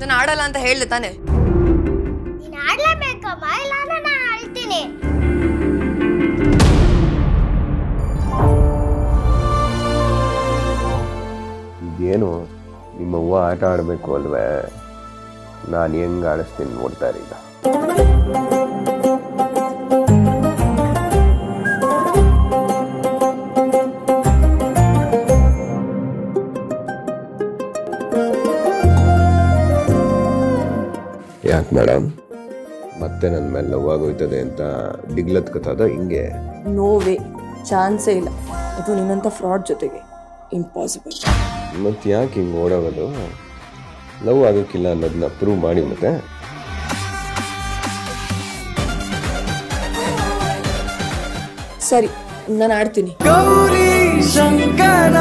ನಾನು ಆಡಲ್ಲ ಅಂತ ಹೇಳ್ದೆ ತಾನೆ. ನೀನು ಆಡಲೇಬೇಕಮ್ಮ, ಇಲ್ಲ ನಾನು ಆಡ್ತೀನಿ. ಏನು ನಿಮ್ಮವ್ವ ಆಟ ಆಡಬೇಕು ಅಲ್ವೇ? ನಾನು ಹೆಂಗೆ ಆಡಿಸ್ತೀನಿ ನೋಡ್ತಾರೆ ಈಗ. ಯಾಕೆ ಮೇಡಮ್, ಮತ್ತೆ ನನ್ನ ಮೇಲೆ ಲವ್ ಆಗೋಯ್ತದೆ ಅಂತ ದಿಗ್ಲತ್ಕತ್ತದ ಹಿಂಗೆ? ನೋವೇ ಚಾನ್ಸೇ ಇಲ್ಲ. ಅದು ನಿನ್ನಂಥ ಫ್ರಾಡ್ ಜೊತೆಗೆ ಇಂಪಾಸಿಬಲ್. ಮತ್ತೆ ಯಾಕೆ ಹಿಂಗೆ ಓಡೋಗೋದು? ಲವ್ ಆಗೋಕ್ಕಿಲ್ಲ ಅನ್ನೋದನ್ನ ಪ್ರೂವ್ ಮಾಡಿ. ಮತ್ತೆ ಸರಿ, ನಾನು ಆಡ್ತೀನಿ. ಗೌರಿ ಶಂಕರ